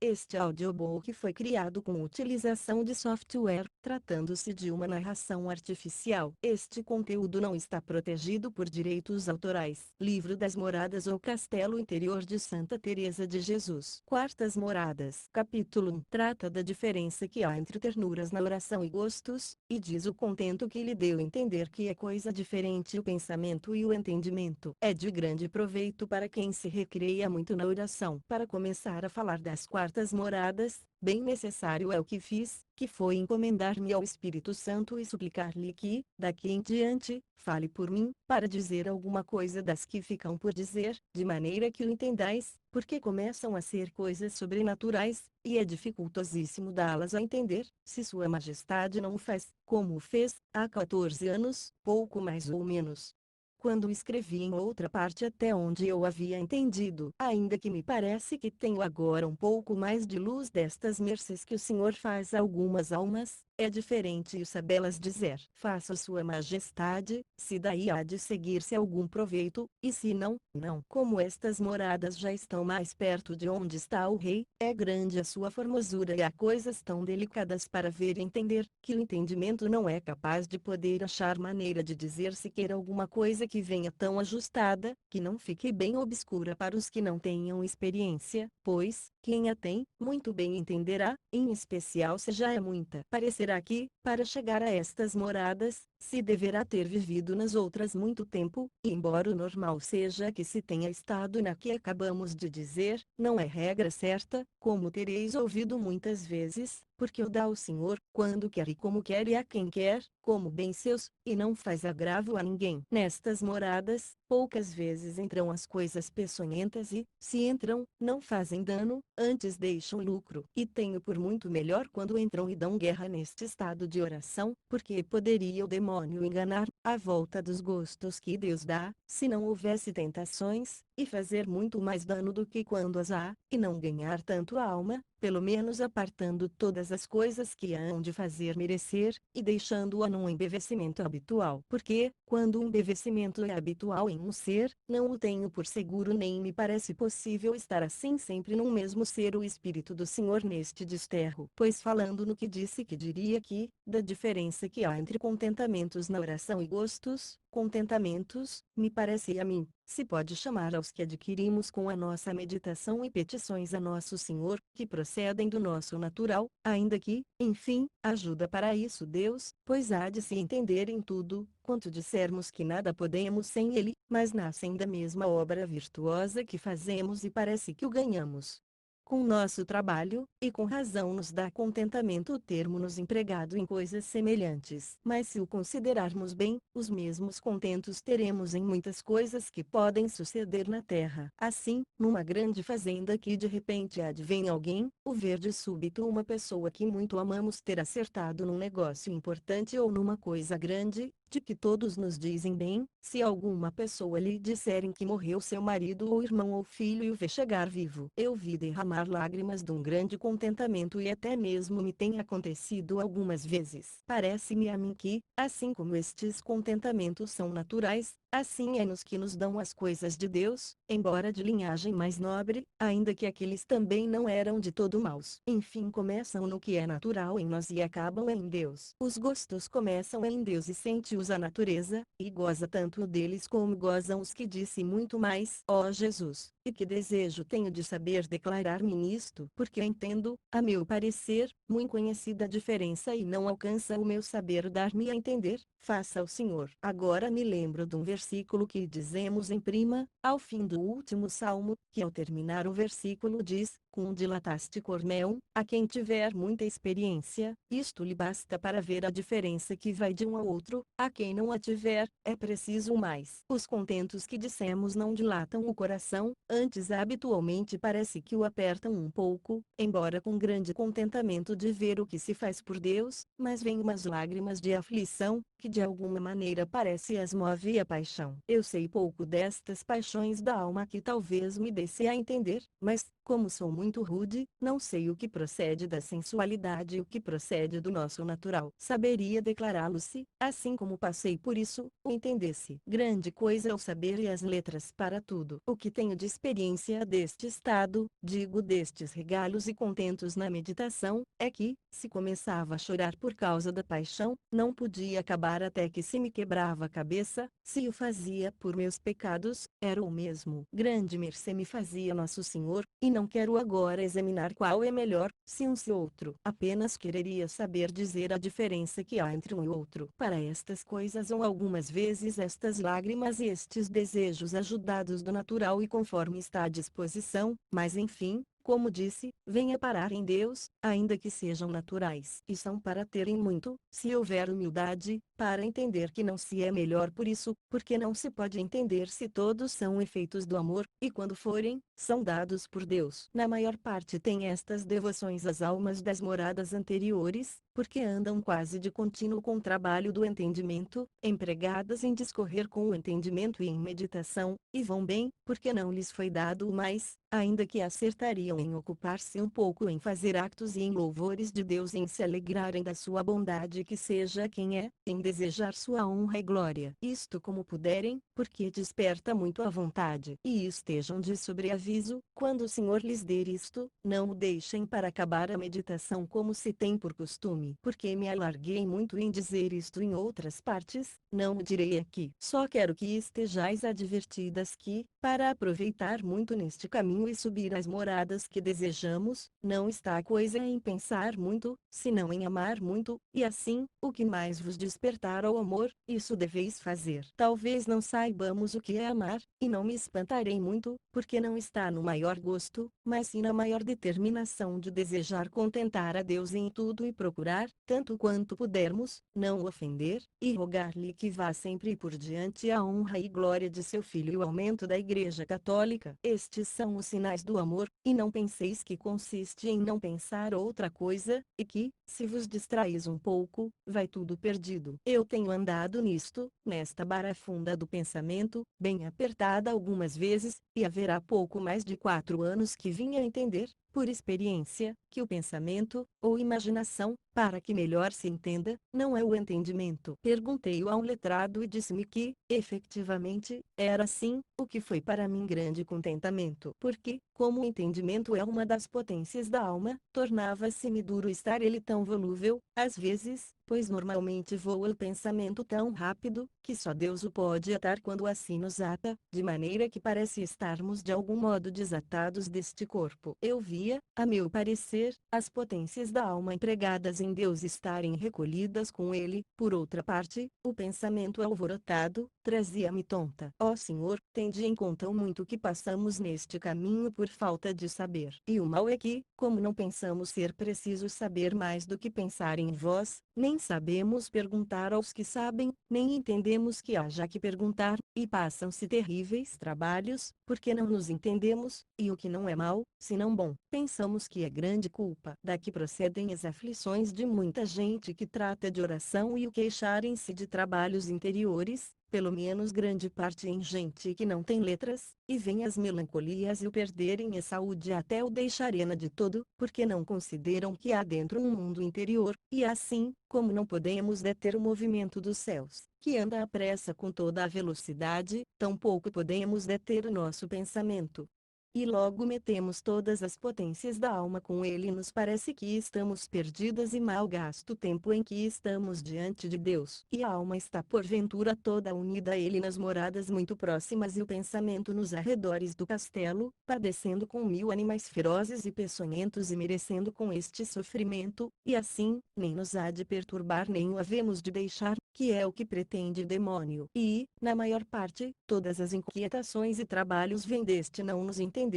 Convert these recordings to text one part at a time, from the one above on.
Este audiobook foi criado com utilização de software, tratando-se de uma narração artificial. Este conteúdo não está protegido por direitos autorais. Livro das Moradas ou Castelo Interior de Santa Teresa de Jesus. Quartas Moradas. Capítulo 1. Trata da diferença que há entre ternuras na oração e gostos, e diz o contento que lhe deu entender que é coisa diferente o pensamento e o entendimento. É de grande proveito para quem se recreia muito na oração. Para começar a falar das quartas moradas, bem necessário é o que fiz, que foi encomendar-me ao Espírito Santo e suplicar-lhe que, daqui em diante, fale por mim, para dizer alguma coisa das que ficam por dizer, de maneira que o entendais, porque começam a ser coisas sobrenaturais, e é dificultosíssimo dá-las a entender, se Sua Majestade não o faz, como o fez, há 14 anos, pouco mais ou menos. Quando escrevi em outra parte até onde eu havia entendido, ainda que me parece que tenho agora um pouco mais de luz destas mercês que o Senhor faz a algumas almas, é diferente o sabê-las dizer. Faça Sua Majestade, se daí há de seguir-se algum proveito, e se não, não. Como estas moradas já estão mais perto de onde está o rei, é grande a sua formosura e há coisas tão delicadas para ver e entender, que o entendimento não é capaz de poder achar maneira de dizer sequer alguma coisa que venha tão ajustada, que não fique bem obscura para os que não tenham experiência, pois, quem a tem, muito bem entenderá, em especial se já é muita. Parecerá que, para chegar a estas moradas, se deverá ter vivido nas outras muito tempo, e embora o normal seja que se tenha estado na que acabamos de dizer, não é regra certa, como tereis ouvido muitas vezes, porque o dá o Senhor, quando quer e como quer e a quem quer, como bem seus, e não faz agravo a ninguém. Nestas moradas, poucas vezes entram as coisas peçonhentas e, se entram, não fazem dano, antes deixam lucro. E tenho por muito melhor quando entram e dão guerra neste estado de oração, porque poderia o demônio enganar, à volta dos gostos que Deus dá, se não houvesse tentações, e fazer muito mais dano do que quando as há, e não ganhar tanto a alma, pelo menos apartando todas as coisas que a hão de fazer merecer, e deixando-a num embevecimento habitual. Porque, quando o embevecimento é habitual em um ser, não o tenho por seguro nem me parece possível estar assim sempre num mesmo ser o Espírito do Senhor neste desterro. Pois falando no que disse que diria que, da diferença que há entre contentamentos na oração e gostos, contentamentos, me parece a mim, se pode chamar aos que adquirimos com a nossa meditação e petições a nosso Senhor, que procedem do nosso natural, ainda que, enfim, ajuda para isso Deus, pois há de se entender em tudo, quanto dissermos que nada podemos sem Ele, mas nascem da mesma obra virtuosa que fazemos e parece que o ganhamos com nosso trabalho, e com razão nos dá contentamento o termo-nos empregado em coisas semelhantes. Mas se o considerarmos bem, os mesmos contentos teremos em muitas coisas que podem suceder na terra. Assim, numa grande fazenda que de repente advém alguém, o ver de súbito uma pessoa que muito amamos ter acertado num negócio importante ou numa coisa grande, de que todos nos dizem bem, se alguma pessoa lhe disserem que morreu seu marido ou irmão ou filho e o vê chegar vivo. Eu vi derramar lágrimas de um grande contentamento e até mesmo me tem acontecido algumas vezes. Parece-me a mim que, assim como estes contentamentos são naturais, assim é nos que nos dão as coisas de Deus, embora de linhagem mais nobre, ainda que aqueles também não eram de todo maus. Enfim começam no que é natural em nós e acabam em Deus. Os gostos começam em Deus e sente-os a natureza, e goza tanto deles como gozam os que disse muito mais. Ó Jesus, e que desejo tenho de saber declarar-me nisto, porque entendo, a meu parecer, muito conhecida a diferença e não alcança o meu saber dar-me a entender, faça o Senhor. Agora me lembro de um versículo que dizemos em prima, ao fim do último salmo, que ao terminar o versículo diz, cum dilataste cor meum, a quem tiver muita experiência, isto lhe basta para ver a diferença que vai de um ao outro, a quem não a tiver, é preciso mais. Os contentos que dissemos não dilatam o coração, antes habitualmente parece que o apertam um pouco, embora com grande contentamento de ver o que se faz por Deus, mas vem umas lágrimas de aflição, que de alguma maneira parece as move a paixão. Eu sei pouco destas paixões da alma que talvez me desse a entender, mas, como sou muito rude, não sei o que procede da sensualidade e o que procede do nosso natural. Saberia declará-lo se, assim como passei por isso, o entendesse. Grande coisa é o saber e as letras para tudo. O que tenho de experiência deste estado, digo destes regalos e contentos na meditação, é que, se começava a chorar por causa da paixão, não podia acabar até que se me quebrava a cabeça, se o fazia por meus pecados, era o mesmo. Grande mercê me fazia Nosso Senhor, e não quero agora examinar qual é melhor, se um se outro. Apenas quereria saber dizer a diferença que há entre um e outro. Para estas coisas ou algumas vezes estas lágrimas e estes desejos ajudados do natural e conforme está à disposição, mas enfim, como disse, venha parar em Deus, ainda que sejam naturais. E são para terem muito, se houver humildade, para entender que não se é melhor por isso, porque não se pode entender se todos são efeitos do amor, e quando forem, são dados por Deus. Na maior parte tem estas devoções as almas das moradas anteriores, porque andam quase de contínuo com o trabalho do entendimento, empregadas em discorrer com o entendimento e em meditação, e vão bem, porque não lhes foi dado o mais, ainda que acertariam em ocupar-se um pouco em fazer actos e em louvores de Deus e em se alegrarem da sua bondade que seja quem é, em desejar sua honra e glória. Isto como puderem, porque desperta muito a vontade. E estejam de sobreaviso, quando o Senhor lhes der isto, não o deixem para acabar a meditação como se tem por costume. Porque me alarguei muito em dizer isto em outras partes, não o direi aqui. Só quero que estejais advertidas que, para aproveitar muito neste caminho e subir às moradas que desejamos, não está a coisa em pensar muito, senão em amar muito, e assim, o que mais vos despertar ao amor, isso deveis fazer. Talvez não saibamos o que é amar, e não me espantarei muito, porque não está no maior gosto, mas sim na maior determinação de desejar contentar a Deus em tudo e procurar, tanto quanto pudermos, não o ofender, e rogar-lhe que vá sempre por diante a honra e glória de seu Filho e o aumento da Igreja Católica. Estes são os sinais do amor, e não penseis que consiste em não pensar outra coisa, e que, se vos distraís um pouco, vai tudo perdido. Eu tenho andado nisto, nesta barafunda do pensamento, bem apertada algumas vezes, e haverá pouco mais de 4 anos que vim a entender, por experiência, que o pensamento, ou imaginação, para que melhor se entenda, não é o entendimento. Perguntei-o a um letrado e disse-me que, efetivamente, era assim, o que foi para mim grande contentamento. Porque, como o entendimento é uma das potências da alma, tornava-se-me duro estar ele tão volúvel, às vezes, pois normalmente voa o pensamento tão rápido, que só Deus o pode atar quando assim nos ata, de maneira que parece estarmos de algum modo desatados deste corpo. Eu via, a meu parecer, as potências da alma empregadas em Deus estarem recolhidas com ele, por outra parte, o pensamento alvorotado, trazia-me tonta. Ó Senhor, tende em conta o muito que passamos neste caminho por falta de saber. E o mal é que, como não pensamos ser preciso saber mais do que pensar em vós, nem sabemos perguntar aos que sabem, nem entendemos que haja que perguntar, e passam-se terríveis trabalhos, porque não nos entendemos, e o que não é mal, senão bom, pensamos que é grande culpa. Daqui procedem as aflições de muita gente que trata de oração e o queixarem-se de trabalhos interiores, pelo menos grande parte em gente que não tem letras, e vem as melancolias e o perderem a saúde até o deixarem de todo, porque não consideram que há dentro um mundo interior, e assim, como não podemos deter o movimento dos céus, que anda à pressa com toda a velocidade, tampouco podemos deter o nosso pensamento. E logo metemos todas as potências da alma com ele e nos parece que estamos perdidas e mal gasto o tempo em que estamos diante de Deus. E a alma está porventura toda unida a ele nas moradas muito próximas e o pensamento nos arredores do castelo, padecendo com 1000 animais ferozes e peçonhentos e merecendo com este sofrimento, e assim, nem nos há de perturbar nem o havemos de deixar, que é o que pretende o demônio. E, na maior parte, todas as inquietações e trabalhos vêm deste não nos entendermos.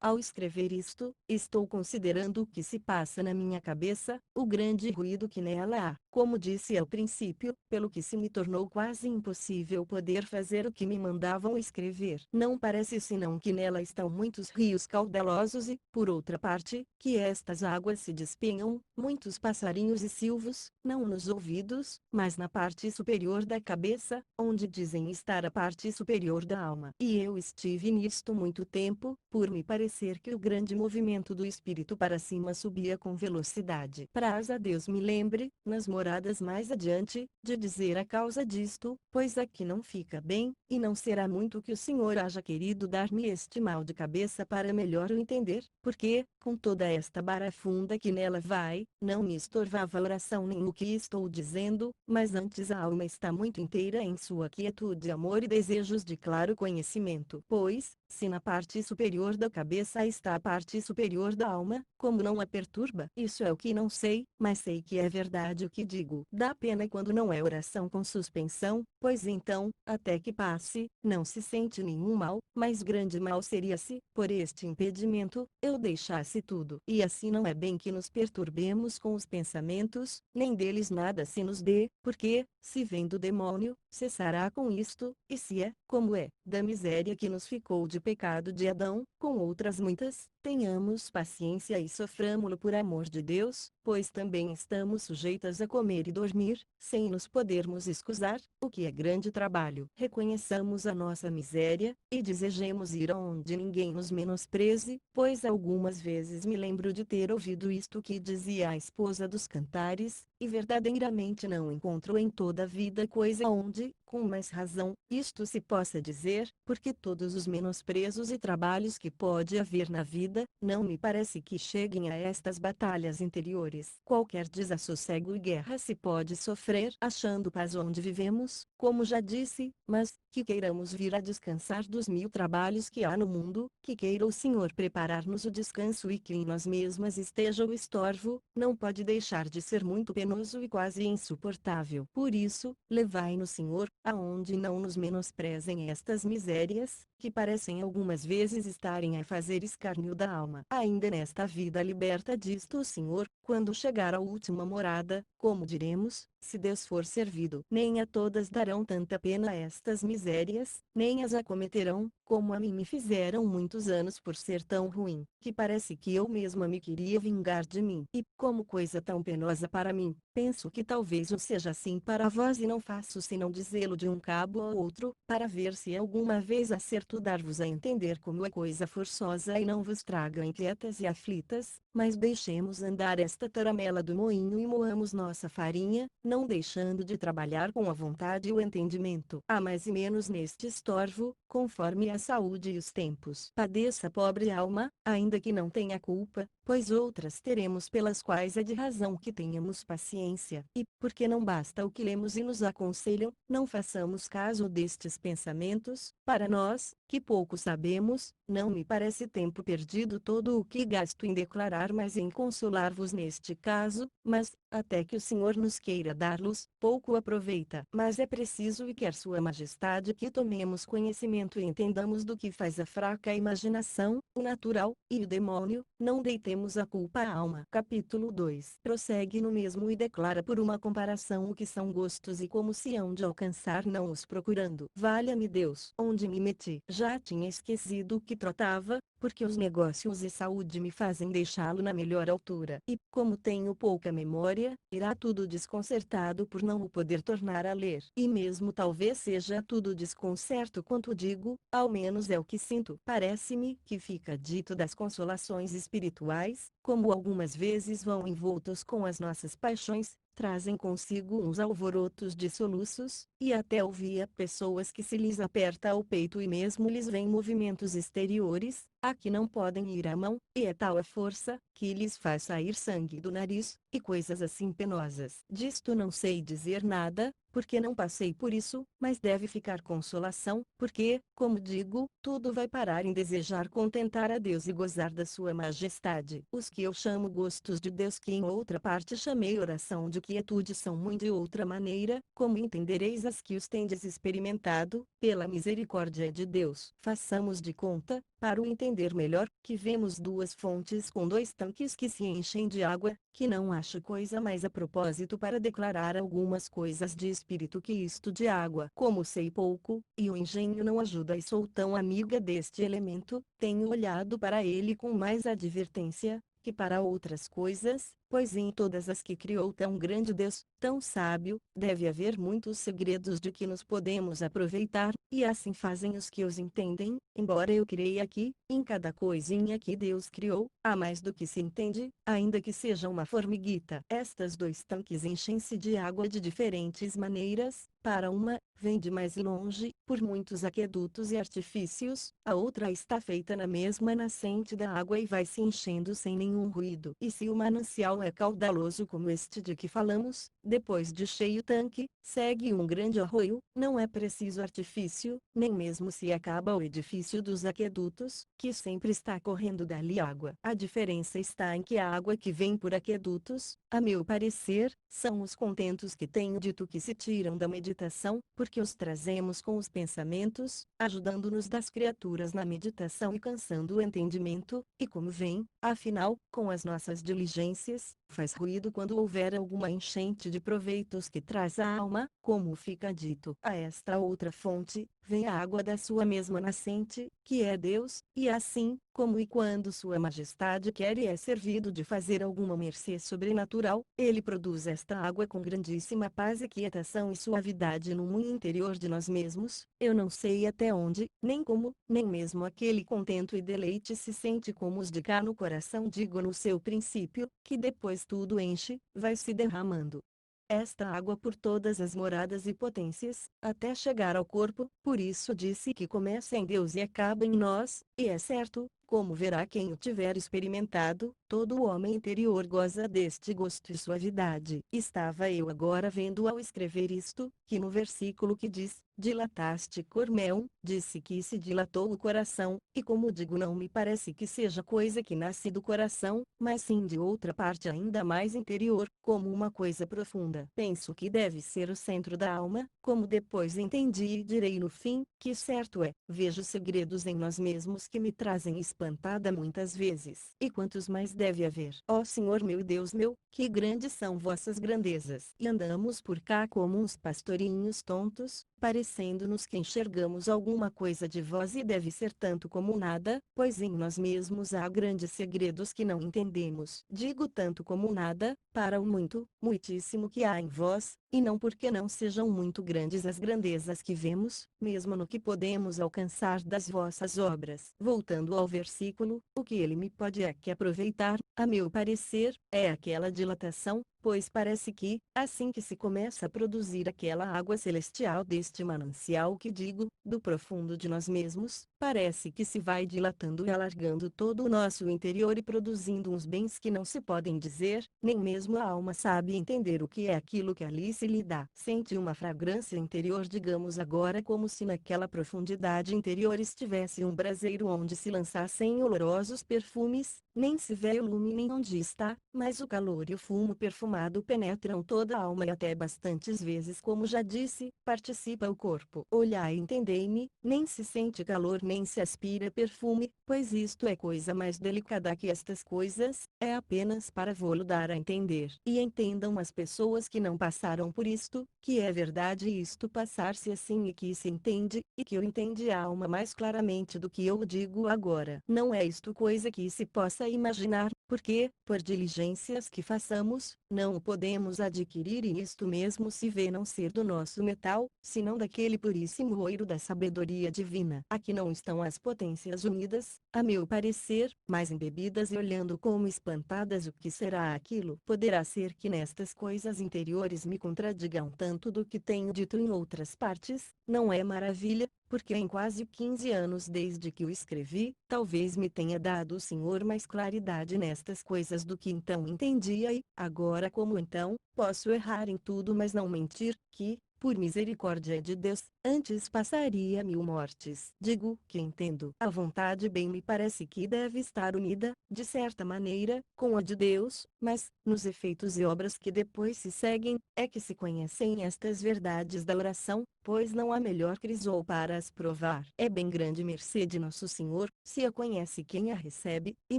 Ao escrever isto, estou considerando o que se passa na minha cabeça, o grande ruído que nela há. Como disse ao princípio, pelo que se me tornou quase impossível poder fazer o que me mandavam escrever. Não parece senão que nela estão muitos rios caudalosos e, por outra parte, que estas águas se despenham, muitos passarinhos e silvos, não nos ouvidos, mas na parte superior da cabeça, onde dizem estar a parte superior da alma. E eu estive nisto muito tempo, por me parecer que o grande movimento do espírito para cima subia com velocidade. Praz a Deus me lembre, nas moradas mais adiante, de dizer a causa disto, pois aqui não fica bem, e não será muito que o Senhor haja querido dar-me este mal de cabeça para melhor o entender, porque, com toda esta barafunda que nela vai, não me estorvava a oração nem o que estou dizendo, mas antes a alma está muito inteira em sua quietude, amor e desejos de claro conhecimento. Pois, se na parte superior da cabeça está a parte superior da alma, como não a perturba? Isso é o que não sei, mas sei que é verdade o que digo. Dá pena quando não é oração com suspensão, pois então, até que passe, não se sente nenhum mal, mas grande mal seria se, por este impedimento, eu deixasse tudo. E assim não é bem que nos perturbemos com os pensamentos, nem deles nada se nos dê, porque, se vem do demônio, cessará com isto, e se é, como é, da miséria que nos ficou de pecado de Adão, com outras muitas, tenhamos paciência e soframo-lo por amor de Deus, pois também estamos sujeitas a comer e dormir, sem nos podermos escusar, o que é grande trabalho. Reconheçamos a nossa miséria, e desejemos ir aonde ninguém nos menospreze, pois algumas vezes me lembro de ter ouvido isto que dizia a esposa dos Cantares, e verdadeiramente não encontro em toda a vida coisa onde, com mais razão, isto se possa dizer, porque todos os menosprezos e trabalhos que pode haver na vida, não me parece que cheguem a estas batalhas interiores. Qualquer desassossego e guerra se pode sofrer achando paz onde vivemos, como já disse, mas, que queiramos vir a descansar dos mil trabalhos que há no mundo, que queira o Senhor preparar-nos o descanso e que em nós mesmas esteja o estorvo, não pode deixar de ser muito penoso e quase insuportável. Por isso, levai-nos, Senhor, aonde não nos menosprezem estas misérias, que parecem algumas vezes estarem a fazer escárnio da alma. Ainda nesta vida liberta disto o Senhor, quando chegar à última morada, como diremos, se Deus for servido. Nem a todas darão tanta pena estas misérias, nem as acometerão, como a mim me fizeram muitos anos por ser tão ruim, que parece que eu mesma me queria vingar de mim. E, como coisa tão penosa para mim, penso que talvez o seja assim para vós e não faço senão dizê-lo de um cabo ao outro, para ver se alguma vez acerto dar-vos a entender como é coisa forçosa e não vos traga inquietas e aflitas, mas deixemos andar esta taramela do moinho e moamos nossa farinha, não deixando de trabalhar com a vontade e o entendimento. Há mais e menos neste estorvo, conforme a saúde e os tempos. Padeça pobre alma, ainda que não tenha culpa, pois outras teremos pelas quais é de razão que tenhamos paciência. E, porque não basta o que lemos e nos aconselham, não façamos caso destes pensamentos, para nós, que pouco sabemos, não me parece tempo perdido todo o que gasto em declarar mais em consolar-vos neste caso, mas, até que o Senhor nos queira dar-los, pouco aproveita. Mas é preciso e quer Sua Majestade que tomemos conhecimento e entendamos do que faz a fraca imaginação, o natural, e o demônio, não deitemos a culpa à alma. Capítulo 2. Prossegue no mesmo e declara por uma comparação o que são gostos e como se hão de alcançar não os procurando. Valha-me Deus, onde me meti? Já tinha esquecido o que trotava, porque os negócios e saúde me fazem deixá-lo na melhor altura. E, como tenho pouca memória, irá tudo desconcertado por não o poder tornar a ler. E mesmo talvez seja tudo desconcerto quanto digo, ao menos é o que sinto. Parece-me que fica dito das consolações espirituais, como algumas vezes vão envoltos com as nossas paixões, trazem consigo uns alvorotos de soluços, e até ouvia pessoas que se lhes aperta o peito e mesmo lhes vêm movimentos exteriores, a que não podem ir à mão, e é tal a força, que lhes faz sair sangue do nariz, e coisas assim penosas. Disto não sei dizer nada, porque não passei por isso, mas deve ficar consolação, porque, como digo, tudo vai parar em desejar contentar a Deus e gozar da sua majestade. Os que eu chamo gostos de Deus que em outra parte chamei oração de quietude são muito de outra maneira, como entendereis as que os tendes experimentado, pela misericórdia de Deus. Façamos de conta, para o entender melhor, que vemos duas fontes com dois tanques que se enchem de água, que não acho coisa mais a propósito para declarar algumas coisas de espírito que isto de água. Como sei pouco, e o engenho não ajuda e sou tão amiga deste elemento, tenho olhado para ele com mais advertência, que para outras coisas, pois em todas as que criou tão grande Deus, tão sábio, deve haver muitos segredos de que nos podemos aproveitar, e assim fazem os que os entendem, embora eu creia que, em cada coisinha que Deus criou, há mais do que se entende, ainda que seja uma formiguita. Estas dois tanques enchem-se de água de diferentes maneiras, para uma, vem de mais longe, por muitos aquedutos e artifícios, a outra está feita na mesma nascente da água e vai se enchendo sem nenhum ruído. E se o manancial é caudaloso como este de que falamos, depois de cheio o tanque, segue um grande arroio, não é preciso artifício, nem mesmo se acaba o edifício dos aquedutos, que sempre está correndo dali água. A diferença está em que a água que vem por aquedutos, a meu parecer, são os contentos que tenho dito que se tiram da meditação, porque os trazemos com os pensamentos, ajudando-nos das criaturas na meditação e cansando o entendimento, e como vem, afinal, com as nossas diligências, faz ruído quando houver alguma enchente de proveitos que traz à alma, como fica dito. A esta outra fonte, vem a água da sua mesma nascente, que é Deus, e assim, como e quando Sua Majestade quer e é servido de fazer alguma mercê sobrenatural, Ele produz esta água com grandíssima paz e quietação e suavidade no mundo interior de nós mesmos, eu não sei até onde, nem como, nem mesmo aquele contento e deleite se sente como os de cá no coração digo no seu princípio, que depois tudo enche, vai se derramando esta água por todas as moradas e potências, até chegar ao corpo, por isso disse que começa em Deus e acaba em nós, e é certo, como verá quem o tiver experimentado, todo o homem interior goza deste gosto e suavidade. Estava eu agora vendo ao escrever isto, que no versículo que diz, dilataste Cormel, disse que se dilatou o coração, e como digo não me parece que seja coisa que nasce do coração, mas sim de outra parte ainda mais interior, como uma coisa profunda. Penso que deve ser o centro da alma, como depois entendi e direi no fim, que certo é, vejo segredos em nós mesmos que me trazem espantada muitas vezes. E quantos mais deve haver? Ó Senhor meu e Deus meu, que grandes são vossas grandezas. E andamos por cá como uns pastorinhos tontos, parecendo-nos que enxergamos alguma coisa de vós e deve ser tanto como nada, pois em nós mesmos há grandes segredos que não entendemos. Digo tanto como nada, para o muito, muitíssimo que há em vós, e não porque não sejam muito grandes as grandezas que vemos, mesmo no que podemos alcançar das vossas obras. Voltando ao versículo, o que ele me pode é que aproveitar, a meu parecer, é aquela dilatação, pois parece que, assim que se começa a produzir aquela água celestial deste manancial que digo, do profundo de nós mesmos, parece que se vai dilatando e alargando todo o nosso interior e produzindo uns bens que não se podem dizer, nem mesmo a alma sabe entender o que é aquilo que ali se lhe dá. Sente uma fragrância interior, digamos agora, como se naquela profundidade interior estivesse um braseiro onde se lançassem olorosos perfumes, nem se vê o lume nem onde está, mas o calor e o fumo perfumado penetram toda a alma e até bastantes vezes, como já disse, participa o corpo. Olhai e entendei-me, nem se sente calor nem se aspira perfume, pois isto é coisa mais delicada que estas coisas, é apenas para vô-lo dar a entender. E entendam as pessoas que não passaram por isto, que é verdade isto passar-se assim e que se entende, e que o entende a alma mais claramente do que eu digo agora. Não é isto coisa que se possa imaginar, porque, por diligências que façamos, não o podemos adquirir e isto mesmo se vê não ser do nosso metal, senão daquele puríssimo ouro da sabedoria divina. Aqui não estão as potências unidas, a meu parecer, mas embebidas e olhando como espantadas o que será aquilo. Poderá ser que nestas coisas interiores me contradigam tanto do que tenho dito em outras partes, não é maravilha, porque em quase 15 anos desde que o escrevi, talvez me tenha dado o Senhor mais claridade nestas coisas do que então entendia e, agora como então, posso errar em tudo mas não mentir, que, por misericórdia de Deus, antes passaria 1000 mortes. Digo que entendo. A vontade bem me parece que deve estar unida, de certa maneira, com a de Deus, mas, nos efeitos e obras que depois se seguem, é que se conhecem estas verdades da oração, pois não há melhor crisol para as provar. É bem grande mercê de Nosso Senhor, se a conhece quem a recebe, e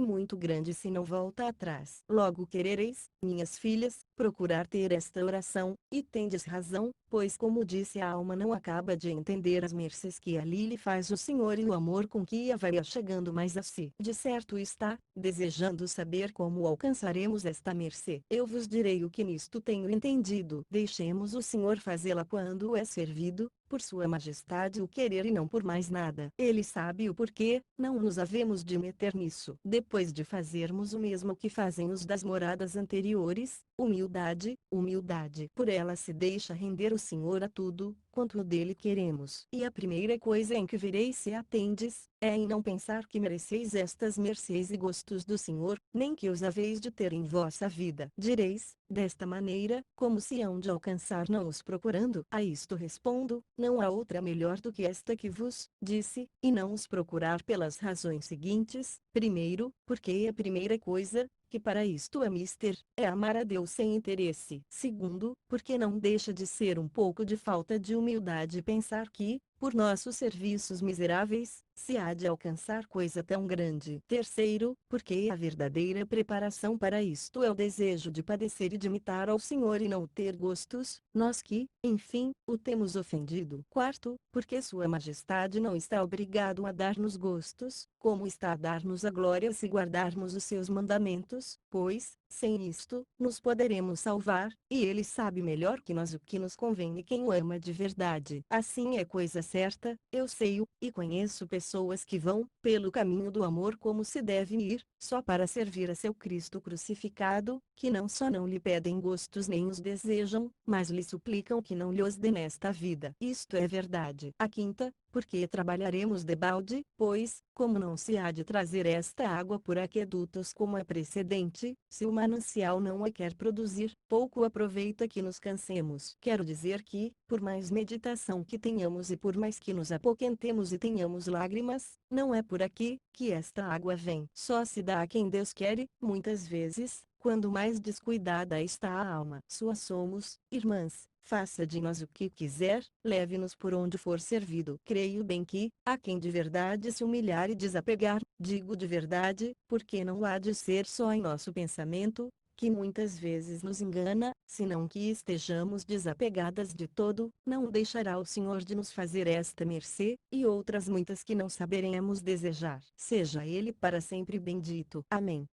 muito grande se não volta atrás. Logo querereis, minhas filhas, procurar ter esta oração, e tendes razão, pois como disse a alma não acaba de entender as mercês que ali lhe faz o Senhor e o amor com que a vai chegando mais a si. De certo está, desejando saber como alcançaremos esta mercê. Eu vos direi o que nisto tenho entendido. Deixemos o Senhor fazê-la quando é servido, por sua majestade o querer e não por mais nada. Ele sabe o porquê, não nos havemos de meter nisso. Depois de fazermos o mesmo que fazem os das moradas anteriores, humildade, humildade. Por ela se deixa render o Senhor a tudo, quanto dele queremos. E a primeira coisa em que vereis se atendes, é em não pensar que mereceis estas mercês e gostos do Senhor, nem que os haveis de ter em vossa vida. Direis, desta maneira, como se hão de alcançar não os procurando? A isto respondo, não há outra melhor do que esta que vos disse, e não os procurar pelas razões seguintes: primeiro, porque a primeira coisa, que para isto é mister, é amar a Deus sem interesse. Segundo, porque não deixa de ser um pouco de falta de humildade pensar que, por nossos serviços miseráveis, se há de alcançar coisa tão grande. Terceiro, porque a verdadeira preparação para isto é o desejo de padecer e de imitar ao Senhor e não ter gostos, nós que, enfim, o temos ofendido. Quarto, porque Sua Majestade não está obrigado a dar-nos gostos, como está a dar-nos a glória se guardarmos os seus mandamentos, pois, sem isto, nos poderemos salvar, e Ele sabe melhor que nós o que nos convém e quem o ama de verdade. Assim é coisa certa, eu sei-o, e conheço pessoas que vão, pelo caminho do amor como se deve ir, só para servir a seu Cristo crucificado, que não só não lhe pedem gostos nem os desejam, mas lhe suplicam que não lhos dê nesta vida. Isto é verdade. A quinta, porque trabalharemos debalde, pois, como não se há de trazer esta água por aquedutos como a precedente, se o manancial não a quer produzir, pouco aproveita que nos cansemos. Quero dizer que, por mais meditação que tenhamos e por mais que nos apoquentemos e tenhamos lágrimas, não é por aqui que esta água vem. Só se dá a quem Deus quer, muitas vezes, quando mais descuidada está a alma. Suas somos, irmãs. Faça de nós o que quiser, leve-nos por onde for servido. Creio bem que, a quem de verdade se humilhar e desapegar, digo de verdade, porque não há de ser só em nosso pensamento, que muitas vezes nos engana, senão que estejamos desapegadas de todo, não deixará o Senhor de nos fazer esta mercê, e outras muitas que não saberemos desejar. Seja Ele para sempre bendito. Amém.